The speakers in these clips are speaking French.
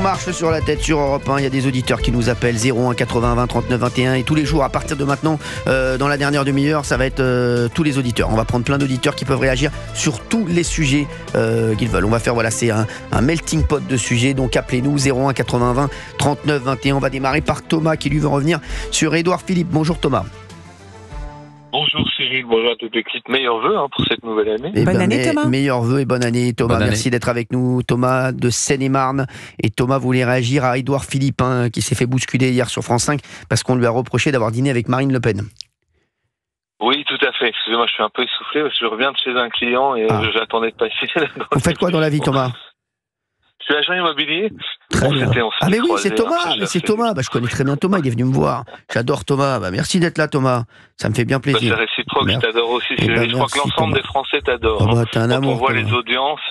marche sur la tête sur Europe 1. Il y a des auditeurs qui nous appellent 01 80 20 39 21 et tous les jours à partir de maintenant, dans la dernière demi-heure, ça va être tous les auditeurs. On va prendre plein d'auditeurs qui peuvent réagir sur tous les sujets qu'ils veulent. On va faire, c'est un melting pot de sujets. Donc appelez-nous 01 80 20 39 21. On va démarrer par Thomas qui lui veut revenir sur Édouard Philippe. Bonjour Thomas. Bonjour Cyril, bonjour à toute l'équipe. Meilleurs vœux pour cette nouvelle année. Bonne année Thomas. Meilleurs vœux et bonne année Thomas. Merci d'être avec nous. Thomas de Seine-et-Marne. Et Thomas voulait réagir à Édouard Philippe qui s'est fait bousculer hier sur France 5 parce qu'on lui a reproché d'avoir dîné avec Marine Le Pen. Oui, tout à fait. Excusez-moi, je suis un peu essoufflé parce que je reviens de chez un client et j'attendais de passer. Vous faites quoi dans la vie Thomas ? Je suis agent immobilier. Très bien. Mais oui, c'est Thomas. C'est Thomas. Je connais très bien Thomas. Il est venu me voir. J'adore Thomas. Merci d'être là, Thomas. Ça me fait bien plaisir. C'est réciproque. Je t'adore aussi. Je crois que l'ensemble des Français t'adorent. T'es un amour. On voit Thomas. les audiences.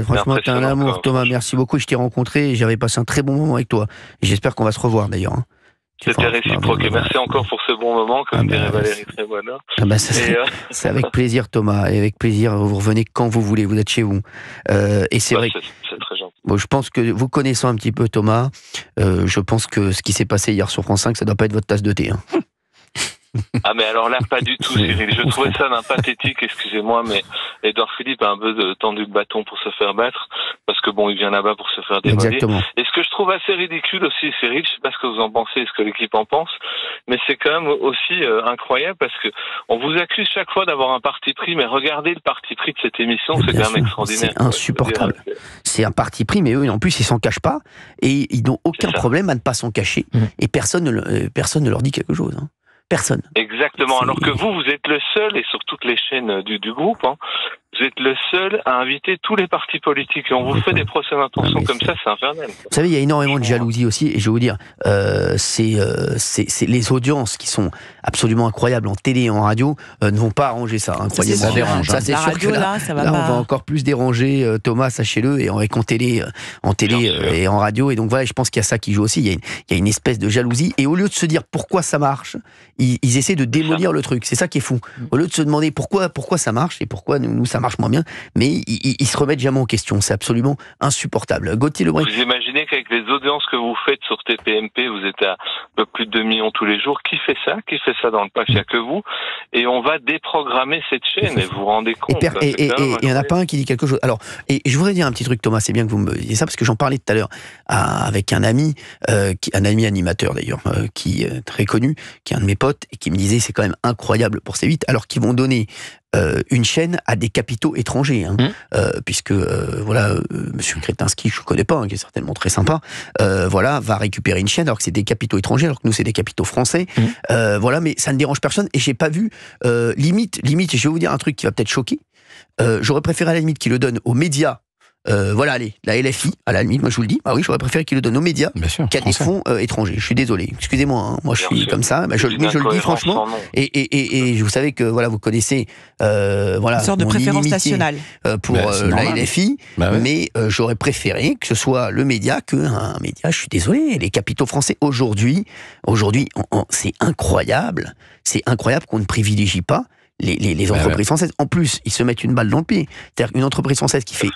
Franchement, t'es un amour, Thomas. Merci beaucoup. Je t'ai rencontré et j'avais passé un très bon moment avec toi. Et j'espère qu'on va se revoir d'ailleurs. C'était réciproque. Et merci encore pour ce bon moment, comme dirait Valérie Trémoisin. C'est avec plaisir, Thomas. Et avec plaisir, vous revenez quand vous voulez. Vous êtes chez vous. Et c'est vrai. C'est très gentil. Bon, je pense que vous connaissant un petit peu Thomas, je pense que ce qui s'est passé hier sur France 5, ça doit pas être votre tasse de thé. Ah mais alors là, pas du tout, Cyril. Je trouvais ça d'un pathétique, excusez-moi, mais Édouard Philippe a un peu tendu le bâton pour se faire battre, parce que il vient là-bas pour se faire démolir. Exactement. Et ce que je trouve assez ridicule aussi, Cyril, je sais pas ce que vous en pensez, ce que l'équipe en pense, mais c'est quand même aussi incroyable, parce que on vous accuse chaque fois d'avoir un parti pris, mais regardez le parti pris de cette émission, c'est quand même extraordinaire. C'est insupportable. C'est un parti pris, mais eux, en plus, ils s'en cachent pas, et ils n'ont aucun problème à ne pas s'en cacher, et personne ne leur dit quelque chose. Personne. Exactement. Alors que vous êtes le seul, et sur toutes les chaînes du groupe, vous êtes le seul à inviter tous les partis politiques. Et on vous fait des procès d'intention comme ça, c'est infernal. Vous savez, il y a énormément de jalousie aussi, et je vais vous dire, c'est les audiences qui sont absolument incroyables en télé et en radio ne vont pas arranger ça. Ça dérange. Ça, c'est sûr radio, que là, ça va là pas. on va encore plus déranger Thomas, sachez-le, et en télé et en radio. Et donc voilà, je pense qu'il y a ça qui joue aussi. Il y a une espèce de jalousie. Et au lieu de se dire pourquoi ça marche, ils essaient de démolir le truc. C'est ça qui est fou. Au lieu de se demander pourquoi ça marche et pourquoi nous ça marche moins bien, mais ils se remettent jamais en question. C'est absolument insupportable. Gauthier Lebret. Vous imaginez qu'avec les audiences que vous faites sur TPMP, vous êtes à un peu plus de 2 millions tous les jours. Qui fait ça dans le PAF? Il n'y a que vous. Et on va déprogrammer cette chaîne, et vous vous rendez compte. Et il n'y en a pas un qui dit quelque chose. Alors, et je voudrais dire un petit truc, Thomas, c'est bien que vous me disiez ça, parce que j'en parlais tout à l'heure avec un ami animateur d'ailleurs, qui est très connu, qui est un de mes potes, et qui me disait c'est quand même incroyable pour C8, alors qu'ils vont donner une chaîne à des capitaux étrangers, puisque Monsieur Kretinsky, je ne connais pas, qui est certainement très sympa, va récupérer une chaîne alors que c'est des capitaux étrangers, alors que nous c'est des capitaux français, mais ça ne dérange personne, et j'ai pas vu limite, et je vais vous dire un truc qui va peut-être choquer, j'aurais préféré à la limite qu'il le donne aux médias. Allez, la LFI, à la limite, moi je vous le dis, j'aurais préféré qu'il le donne aux médias qu'à des fonds étrangers. Je suis désolé, excusez-moi, moi je suis comme ça, je le dis franchement, et vous savez que vous connaissez une sorte de préférence nationale pour la LFI, mais j'aurais préféré que ce soit le média qu'un média, je suis désolé, les capitaux français aujourd'hui, c'est incroyable qu'on ne privilégie pas les entreprises françaises. En plus, ils se mettent une balle dans le pied. C'est-à-dire une entreprise française qui fait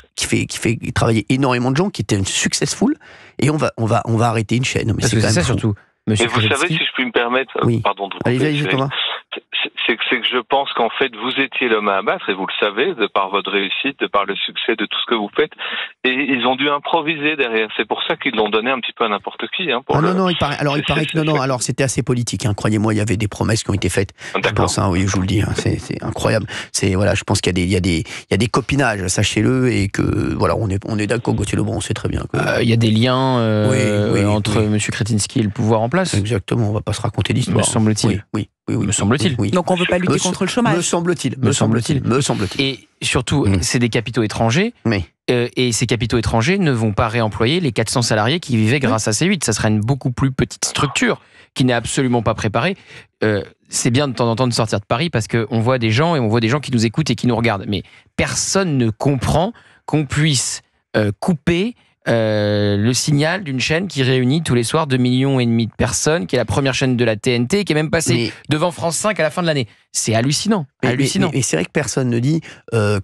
travailler énormément de gens, qui était une successful, et on va arrêter une chaîne. Mais c'est ça surtout. Mais vous savez, si je puis me permettre, pardon de vous couper, allez, Thomas. C'est que je pense qu'en fait, vous étiez l'homme à abattre, et vous le savez, de par votre réussite, de par le succès de tout ce que vous faites, et ils ont dû improviser derrière. C'est pour ça qu'ils l'ont donné un petit peu à n'importe qui. Il paraît que alors c'était assez politique. Croyez-moi, il y avait des promesses qui ont été faites. Je pense, oui, je vous le dis, c'est incroyable. Je pense qu'il y a des copinages, sachez-le, et que on est d'accord, Gauthier Lebret, on sait très bien. Il y a des liens entre M. Kretinsky et le pouvoir en place. Exactement, on va pas se raconter l'histoire. Me semble-t-il. Oui. Me semble-t-il. Oui. Donc on ne veut pas lutter contre le chômage. Me semble-t-il. Et surtout, c'est des capitaux étrangers. Et ces capitaux étrangers ne vont pas réemployer les 400 salariés qui vivaient grâce à C8. Ça sera une beaucoup plus petite structure qui n'est absolument pas préparée. C'est bien de temps en temps de sortir de Paris parce qu'on voit des gens qui nous écoutent et qui nous regardent. Mais personne ne comprend qu'on puisse couper le signal d'une chaîne qui réunit tous les soirs 2,5 millions de personnes, qui est la première chaîne de la TNT, qui est même passée devant France 5 à la fin de l'année. C'est hallucinant. Mais c'est vrai que personne ne dit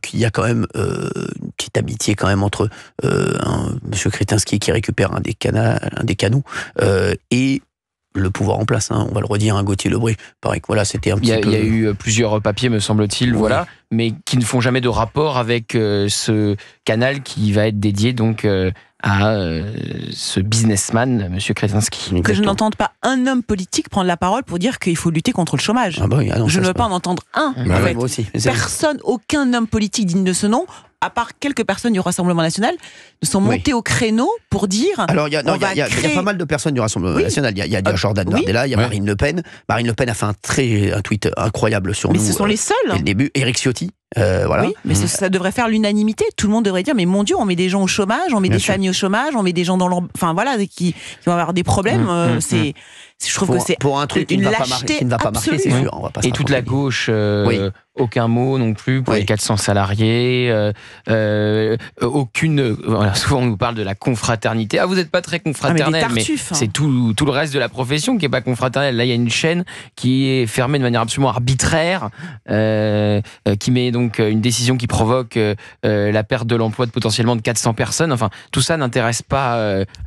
qu'il y a quand même une petite amitié quand même entre Monsieur Kretinsky qui récupère un des canaux et le pouvoir en place, on va le redire, Gauthier Lebret. Pareil que voilà, c'était un petit peu... Il y a eu plusieurs papiers, me semble-t-il, voilà, mais qui ne font jamais de rapport avec ce canal qui va être dédié donc à ce businessman, Monsieur Kretinsky. Que je n'entende pas un homme politique prendre la parole pour dire qu'il faut lutter contre le chômage. Je ne veux pas en entendre un. En fait. Moi aussi. Personne, aucun homme politique digne de ce nom, à part quelques personnes du Rassemblement National, ne sont montés au créneau pour dire... Alors, il y a pas mal de personnes du Rassemblement National. Il y a Jordan Bardella, il y a Marine Le Pen. Marine Le Pen a fait un tweet incroyable sur nous. Mais ce sont les seuls. Dès le début. Éric Ciotti. Voilà. Oui, mais ça devrait faire l'unanimité. Tout le monde devrait dire, mais mon Dieu, on met des gens au chômage, on met des familles au chômage, on met des gens dans leur... Enfin voilà, qui vont avoir des problèmes. Je trouve que c'est pour un truc qui ne va pas marcher, c'est sûr. On va pas et toute la gauche, aucun mot non plus pour les 400 salariés. Aucune... souvent on nous parle de la confraternité. Ah, vous n'êtes pas très confraternel, mais c'est tout le reste de la profession qui n'est pas confraternel. Là, il y a une chaîne qui est fermée de manière absolument arbitraire, qui met donc une décision qui provoque la perte de l'emploi de potentiellement de 400 personnes. Enfin, tout ça n'intéresse pas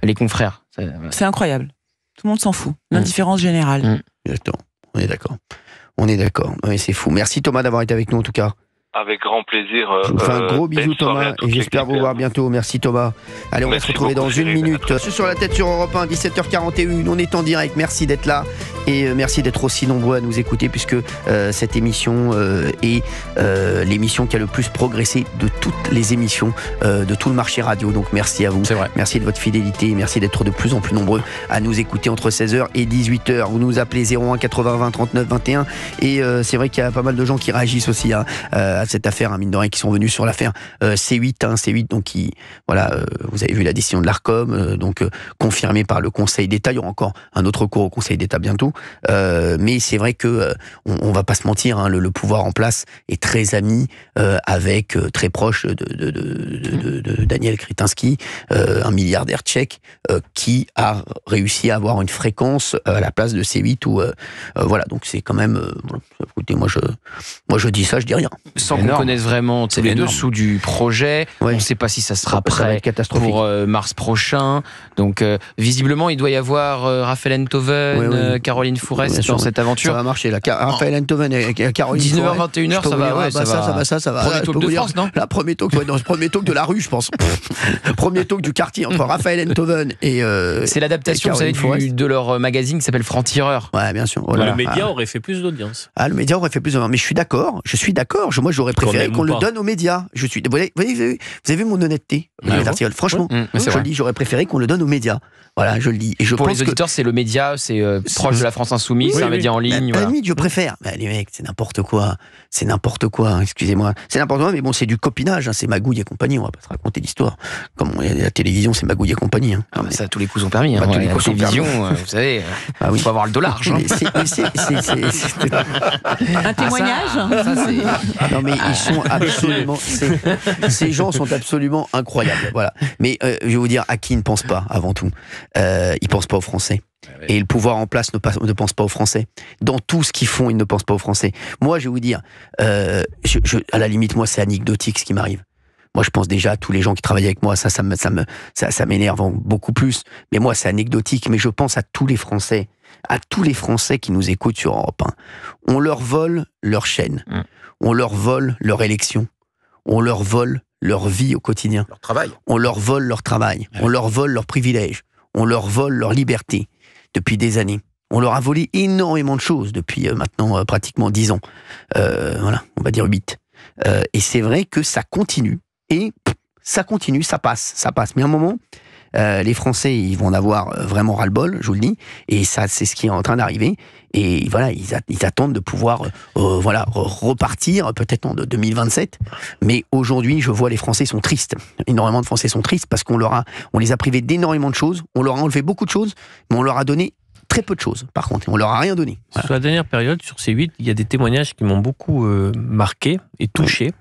les confrères. C'est incroyable. Tout le monde s'en fout. L'indifférence générale. Exactement. On est d'accord. Oui, c'est fou. Merci Thomas d'avoir été avec nous en tout cas. Avec grand plaisir. Je vous fais un gros bisou Thomas et j'espère vous voir bientôt. Merci Thomas. Allez, on va se retrouver dans une minute. Sur la tête sur Europe 1, 17h41. On est en direct. Merci d'être là et merci d'être aussi nombreux à nous écouter puisque cette émission est l'émission qui a le plus progressé de toutes les émissions de tout le marché radio. Donc merci à vous. C'est vrai. Merci de votre fidélité. Merci d'être de plus en plus nombreux à nous écouter entre 16h et 18h. Vous nous appelez 01 80 20 39 21 et c'est vrai qu'il y a pas mal de gens qui réagissent aussi à cette affaire, mine de rien, qui sont venus sur l'affaire C8, donc vous avez vu la décision de l'Arcom, donc confirmée par le Conseil d'État. Il y aura encore un autre recours au Conseil d'État bientôt, mais c'est vrai que on va pas se mentir, le pouvoir en place est très ami avec, très proche de Daniel Kretinsky, un milliardaire tchèque qui a réussi à avoir une fréquence à la place de C8 où voilà, donc c'est quand même écoutez, moi je dis ça, je dis rien. Sans qu'on connaisse vraiment les dessous du projet, on ne sait pas si ça sera prêt pour mars prochain. Donc visiblement, il doit y avoir Raphaël Enthoven, Caroline Fourest dans cette aventure. Ça va marcher là. Raphaël Enthoven et Caroline 19h, 21h, ça va. Premier talk de France, non ? La premier talk de la rue, je pense. Premier talk du quartier entre Raphaël Enthoven et c'est l'adaptation, vous savez, de leur magazine qui s'appelle Franc-Tireur. Ouais, bien sûr. Le média aurait fait plus d'audience. Le média aurait fait plus d'audience. Mais je suis d'accord. Moi, j'aurais préféré qu'on le donne aux médias. Vous avez vu mon honnêteté, franchement, je le dis, j'aurais préféré qu'on le donne aux médias. Voilà, je le dis. Et pour les auditeurs, c'est le média, c'est proche de la France Insoumise, c'est un média en ligne. À la limite, je préfère. Les mecs, c'est n'importe quoi. Excusez-moi. C'est n'importe quoi, mais bon, c'est du copinage. C'est Magouille et compagnie. On va pas se raconter l'histoire. Comme la télévision, c'est Magouille et compagnie. Ça, tous les coups sont permis. La télévision, vous savez, il faut avoir le dollar. Un témoignage. Non, mais ils sont absolument. Ces gens sont absolument incroyables. Voilà. Mais je vais vous dire, à qui ils ne pensent pas avant tout. Ils pensent pas aux Français. Et le pouvoir en place ne pense pas aux Français. Dans tout ce qu'ils font, ils ne pensent pas aux Français. Moi, je vais vous dire, à la limite, moi, c'est anecdotique ce qui m'arrive. Moi, je pense déjà à tous les gens qui travaillent avec moi. Ça m'énerve beaucoup plus. Mais moi, c'est anecdotique. Mais je pense à tous les Français qui nous écoutent sur Europe 1. On leur vole leur chaîne. On leur vole leur élection. On leur vole leur vie au quotidien. Leur travail. On leur vole leur travail. On leur vole leurs privilèges. On leur vole leur liberté depuis des années. On leur a volé énormément de choses depuis maintenant pratiquement 10 ans. Voilà, on va dire 8. Et c'est vrai que ça continue. Et ça continue, ça passe. Mais à un moment, les Français, ils vont en avoir vraiment ras-le-bol, je vous le dis. Et ça, c'est ce qui est en train d'arriver. Et voilà, ils attendent de pouvoir repartir, peut-être en 2027. Mais aujourd'hui, je vois les Français sont tristes. Énormément de Français sont tristes parce qu'on les a privés d'énormément de choses. On leur a enlevé beaucoup de choses, mais on leur a donné très peu de choses, par contre. On leur a rien donné. Voilà. Sur la dernière période, sur C8, il y a des témoignages qui m'ont beaucoup marqué et touché.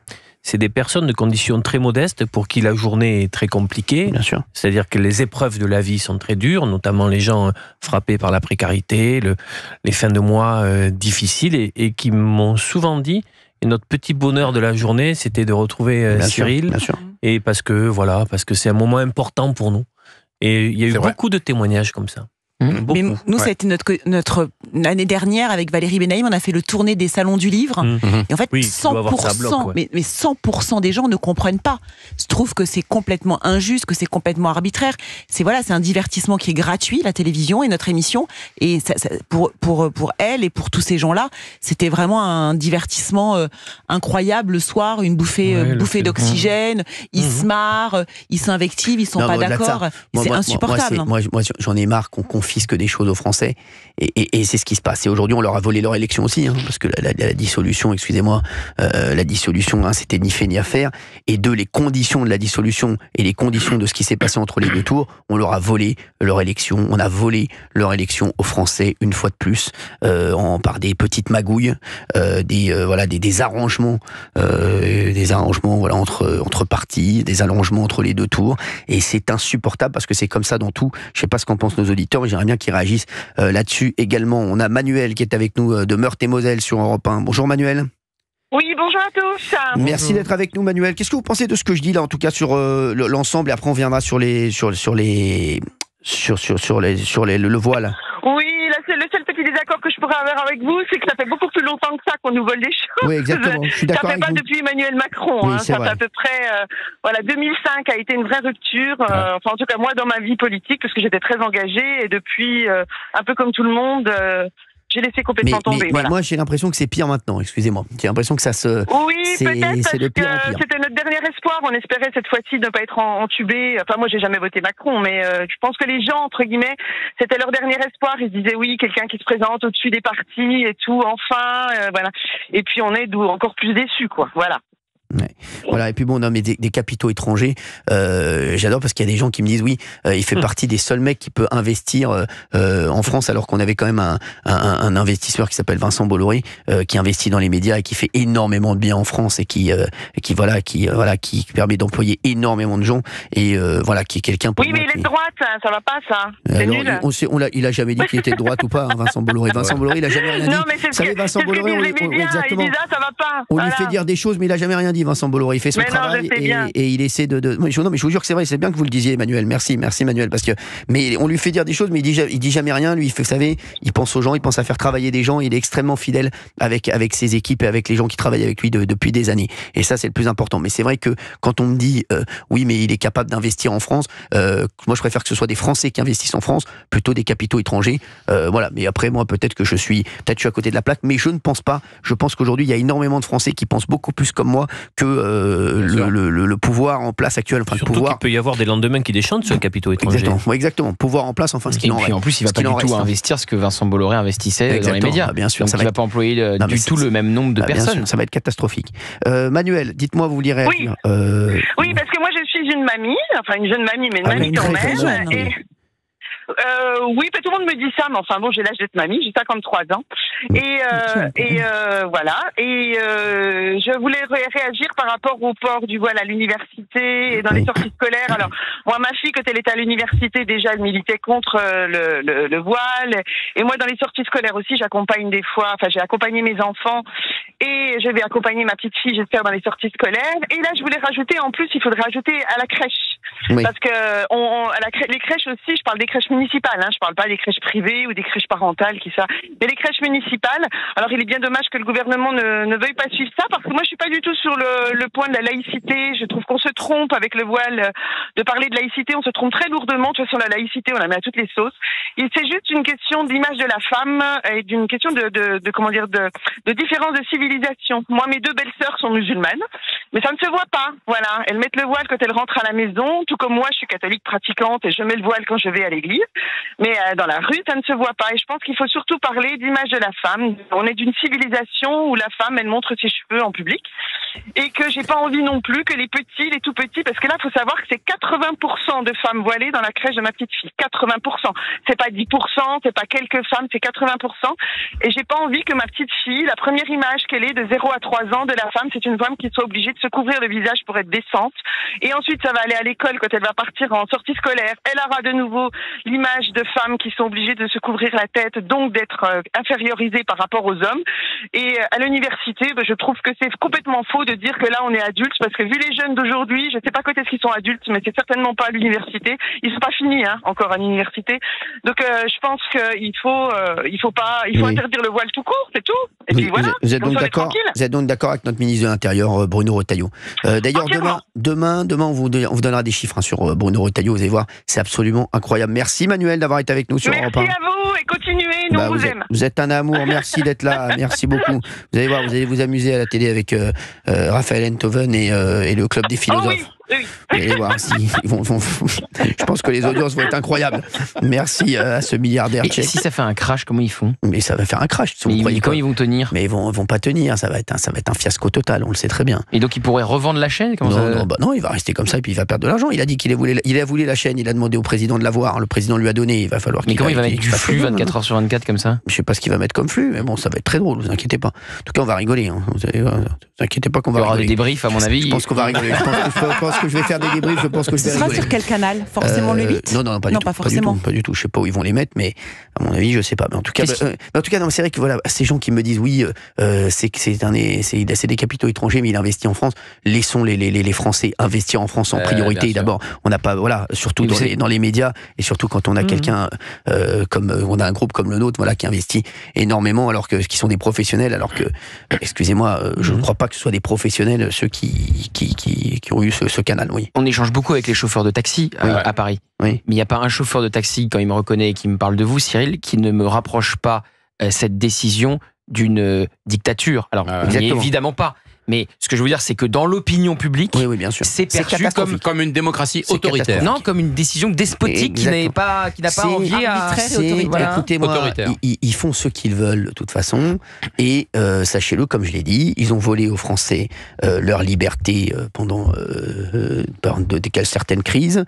c'est des personnes de conditions très modestes pour qui la journée est très compliquée. Bien sûr. C'est-à-dire que les épreuves de la vie sont très dures, notamment les gens frappés par la précarité, les fins de mois difficiles, et qui m'ont souvent dit, et notre petit bonheur de la journée, c'était de retrouver Cyril. Bien sûr. Et parce que c'est un moment important pour nous. Et il y a eu beaucoup de témoignages comme ça. Mais nous, ça a été notre l'année dernière avec Valérie Benaïm, on a fait le tournée des salons du livre. Et en fait, 100%, mais 100% des gens ne comprennent pas. Je trouve que c'est complètement injuste, que c'est complètement arbitraire. C'est un divertissement qui est gratuit, la télévision et notre émission. Et pour elle et pour tous ces gens-là, c'était vraiment un divertissement incroyable le soir, une bouffée d'oxygène. Ils se marrent, ils s'invectivent, ils sont pas d'accord. C'est insupportable. Moi, j'en ai marre qu'on confisque des choses aux Français, et c'est ce qui se passe. Et aujourd'hui, on leur a volé leur élection aussi, parce que la dissolution, excusez-moi, c'était ni fait ni à faire. Et les conditions de la dissolution et les conditions de ce qui s'est passé entre les deux tours, on leur a volé leur élection. On a volé leur élection aux Français une fois de plus, par des petites magouilles, des arrangements, entre partis, des arrangements entre les deux tours. Et c'est insupportable parce que c'est comme ça dans tout. Je sais pas ce qu'en pensent nos auditeurs, mais j'aimerais bien qu'ils réagissent là-dessus également. On a Manuel qui est avec nous de Meurthe-et-Moselle sur Europe 1. Bonjour Manuel. Oui, bonjour à tous. Merci d'être avec nous Manuel. Qu'est-ce que vous pensez de ce que je dis là, en tout cas sur l'ensemble, et après on viendra sur le voile. Oui, là c'est le seul petit désaccord que je pourrais avoir avec vous, c'est que ça fait beaucoup plus longtemps que ça qu'on nous vole des choses. Oui, exactement. Je suis d'accord avec vous. Ça fait pas depuis Emmanuel Macron. Oui, ça fait à peu près 2005 a été une vraie rupture. Enfin, en tout cas moi dans ma vie politique, parce que j'étais très engagée, et depuis un peu comme tout le monde. J'ai laissé complètement tomber. Mais moi, j'ai l'impression que c'est pire maintenant. Excusez-moi. J'ai l'impression que ça se. Oui, peut-être parce de pire en que pire. c'était notre dernier espoir. On espérait cette fois-ci ne pas être entubé. Enfin, moi, j'ai jamais voté Macron, mais je pense que les gens, entre guillemets, c'était leur dernier espoir. Ils se disaient oui, quelqu'un qui se présente au-dessus des partis et tout. Enfin, voilà. Et puis on est encore plus déçus, quoi. Voilà. Ouais. Voilà, et puis bon, non, mais des capitaux étrangers, j'adore parce qu'il y a des gens qui me disent oui, il fait partie des seuls mecs qui peut investir en France, alors qu'on avait quand même un investisseur qui s'appelle Vincent Bolloré, qui investit dans les médias et qui fait énormément de bien en France, et qui permet d'employer énormément de gens, et qui est quelqu'un pour oui, mais il est de droite, ça va pas, ça. C'est alors, nul. Il a jamais dit qu'il était de droite ou pas, hein, Vincent Bolloré. Vincent Bolloré, il a jamais rien dit. Non, mais c'est Vincent Bolloré, exactement. Il dit ça va pas. On lui fait dire des choses, mais il a jamais rien dit. Vincent Bolloré, il fait son travail, et il essaie de. Non, mais je vous jure que c'est vrai, c'est bien que vous le disiez, Emmanuel. Merci Emmanuel, parce que on lui fait dire des choses, mais il dit jamais rien. Lui, vous savez, il pense aux gens, il pense à faire travailler des gens. Il est extrêmement fidèle avec ses équipes et avec les gens qui travaillent avec lui depuis des années. Et ça, c'est le plus important. Mais c'est vrai que quand on me dit oui, mais il est capable d'investir en France, moi, je préfère que ce soit des Français qui investissent en France plutôt des capitaux étrangers. Voilà. Mais après, moi, peut-être je suis à côté de la plaque, mais je ne pense pas. Je pense qu'aujourd'hui, il y a énormément de Français qui pensent beaucoup plus comme moi que le pouvoir en place actuel. Enfin, surtout qu'il peut y avoir des lendemains qui déchantent sur les capitaux étrangers. Exactement. Pouvoir en place, enfin, ce qu'il en reste. Et puis en plus, il va pas du tout investir ce que Vincent Bolloré investissait dans les médias. Bien sûr. Donc il va pas employer du tout le même nombre de personnes. Bien sûr, ça va être catastrophique. Manuel, dites-moi, vous voulez réagir? Oui, parce que moi je suis une mamie, enfin une jeune mamie, mais une mamie quand même. Oui, tout le monde me dit ça, mais enfin bon, j'ai l'âge d'être mamie, j'ai 53 ans. Et voilà. Et je voulais réagir par rapport au port du voile à l'université et dans les sorties scolaires. Alors, moi, ma fille, quand elle était à l'université, déjà, elle militait contre le voile. Et moi, dans les sorties scolaires aussi, j'accompagne des fois, enfin, j'ai accompagné mes enfants et je vais accompagner ma petite fille, j'espère, dans les sorties scolaires. Et là, je voulais rajouter, en plus, il faudrait rajouter à la crèche. Oui. Parce que les crèches aussi, je parle des crèches municipales, je parle pas des crèches privées ou des crèches parentales, mais les crèches municipales. Alors il est bien dommage que le gouvernement ne veuille pas suivre ça, parce que moi je suis pas du tout sur le point de la laïcité. Je trouve qu'on se trompe avec le voile de parler de laïcité, on se trompe très lourdement. De toute façon, la laïcité, on la met à toutes les sauces. Et c'est juste une question d'image de la femme et d'une question de différence de civilisation. Moi, mes deux belles-sœurs sont musulmanes, mais ça ne se voit pas. Voilà, elles mettent le voile quand elles rentrent à la maison, tout comme moi, je suis catholique pratiquante et je mets le voile quand je vais à l'église. Mais dans la rue, ça ne se voit pas. Et je pense qu'il faut surtout parler d'image de la femme. On est d'une civilisation où la femme, elle montre ses cheveux en public. Et que j'ai pas envie non plus que les petits, les tout petits, parce que là, il faut savoir que c'est 80% de femmes voilées dans la crèche de ma petite fille. 80%. C'est pas 10%, c'est pas quelques femmes, c'est 80%. Et j'ai pas envie que ma petite fille, la première image qu'elle ait de 0 à 3 ans de la femme, c'est une femme qui soit obligée de se couvrir le visage pour être décente. Et ensuite, ça va aller à l'école quand elle va partir en sortie scolaire. Elle aura de nouveau l'image de femmes qui sont obligées de se couvrir la tête, donc d'être infériorisées par rapport aux hommes. Et à l'université, je trouve que c'est complètement faux de dire que là on est adultes, parce que vu les jeunes d'aujourd'hui, je sais pas quand est-ce qu'ils sont adultes, mais c'est certainement pas à l'université. Ils sont pas finis encore à l'université. Donc je pense qu'il faut interdire le voile tout court, c'est tout. Et puis voilà. Vous êtes donc d'accord avec notre ministre de l'Intérieur, Bruno Retailleau. D'ailleurs, demain, on vous donnera des chiffres sur Bruno Retailleau. Vous allez voir, c'est absolument incroyable. Merci Manuel d'avoir été avec nous sur Europe 1. Merci à vous et continuez, nous on vous aime. Vous êtes un amour, merci d'être là, merci beaucoup. Vous allez voir, vous allez vous amuser à la télé avec Raphaël Enthoven et le Club des philosophes. Oh oui. Oui. Vous allez voir, je pense que les audiences vont être incroyables. Merci à ce milliardaire tchèque. Et si ça fait un crash, comment ils font? Mais ça va faire un crash. Comment ils vont tenir? Mais ils vont pas tenir, ça va être un fiasco total, on le sait très bien. Et donc il pourrait revendre la chaîne? Non, il va rester comme ça et puis il va perdre de l'argent. Il a dit qu'il a voulu la chaîne, il a demandé au président de l'avoir, le président lui a donné, il va falloir qu'il... Mais comment il va mettre du flux 24 heures sur 24 comme ça? Je sais pas ce qu'il va mettre comme flux, mais bon, ça va être très drôle, vous inquiétez pas. En tout cas, on va rigoler. Vous inquiétez pas qu'on va rigoler. Il y aura des débriefs, à mon avis. Je pense qu'on va rigoler. Je pense que je vais faire des débriefs. Ce sera sur quel canal? Forcément le 8? Non, pas du tout. Je sais pas où ils vont les mettre, mais à mon avis, je sais pas. Mais en tout cas, c'est vrai que voilà, ces gens qui me disent oui, c'est des capitaux étrangers, mais il investit en France. Laissons les Français investir en France en priorité. D'abord, on n'a pas, surtout dans les médias et surtout quand on a quelqu'un on a un groupe comme le nôtre, qui investit énormément, alors que qui sont des professionnels, alors que, excusez-moi, je ne crois pas que ce soit des professionnels ceux qui ont eu ce canal. Oui. On échange beaucoup avec les chauffeurs de taxi à Paris. Oui. Mais il n'y a pas un chauffeur de taxi, quand il me reconnaît et qui me parle de vous, Cyril, qui ne me rapproche pas cette décision d'une dictature. Alors, évidemment pas. Mais ce que je veux dire, c'est que dans l'opinion publique, bien sûr. c'est perçu comme une démocratie autoritaire. Non, comme une décision despotique qui n'a pas envie à... Écoutez-moi, ils font ce qu'ils veulent de toute façon. Et sachez-le, comme je l'ai dit, ils ont volé aux Français leur liberté pendant certaines crises.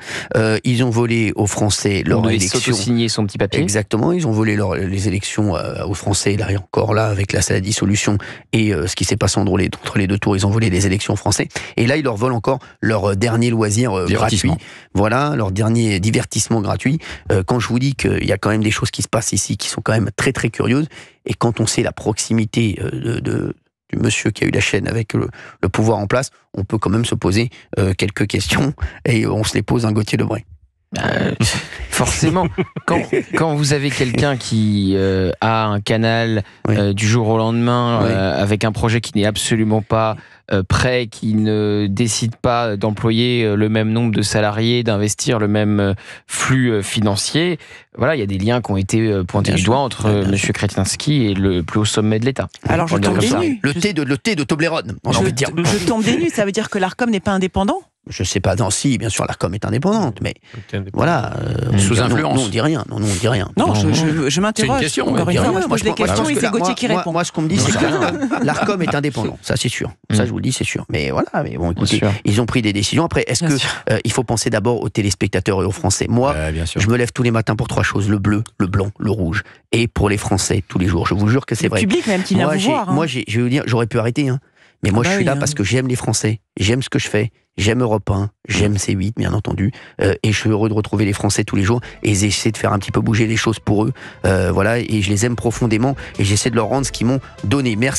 Ils ont volé aux Français leur élection. On devait s'auto-signer son petit papier. Exactement, ils ont volé les élections aux Français. Là, encore là, avec la dissolution et ce qui s'est passé entre les deux tours, ils ont volé les élections français. Et là, ils leur volent encore leur dernier loisir gratuit. Voilà, leur dernier divertissement gratuit. Quand je vous dis qu'il y a quand même des choses qui se passent ici qui sont quand même très très curieuses, et quand on sait la proximité du monsieur qui a eu la chaîne avec le pouvoir en place, on peut quand même se poser quelques questions, et on se les pose un Gauthier Lebray. Forcément, quand vous avez quelqu'un qui a un canal du jour au lendemain avec un projet qui n'est absolument pas prêt, qui ne décide pas d'employer le même nombre de salariés, d'investir le même flux financier, il y a des liens qui ont été pointés du doigt entre M. Kretinsky et le plus haut sommet de l'État. Alors je tombe des nues. Le thé de Toblerone, je tombe des nues, ça veut dire que l'Arcom n'est pas indépendant? Je sais pas, si, bien sûr, l'Arcom est indépendante, mais voilà. Sous influence. Non, on dit rien. Non, je m'interroge. C'est une question. Je pose des questions et c'est Gauthier qui répond. Moi, ce qu'on me dit, c'est que l'Arcom est indépendant. Ça, c'est sûr. Ça, je vous le dis, c'est sûr. Mais voilà, écoutez, ils ont pris des décisions. Après, est-ce que il faut penser d'abord aux téléspectateurs et aux Français? Moi, je me lève tous les matins pour 3 choses: le bleu, le blanc, le rouge. Et pour les Français, tous les jours. Je vous jure que c'est vrai. Le public même qui vient vous voir. Moi, je vais vous dire, j'aurais pu arrêter. Mais moi, je suis là parce que j'aime les Français, j'aime ce que je fais, j'aime Europe 1, j'aime C8, bien entendu, et je suis heureux de retrouver les Français tous les jours, et j'essaie de faire un petit peu bouger les choses pour eux, et je les aime profondément, et j'essaie de leur rendre ce qu'ils m'ont donné. Merci.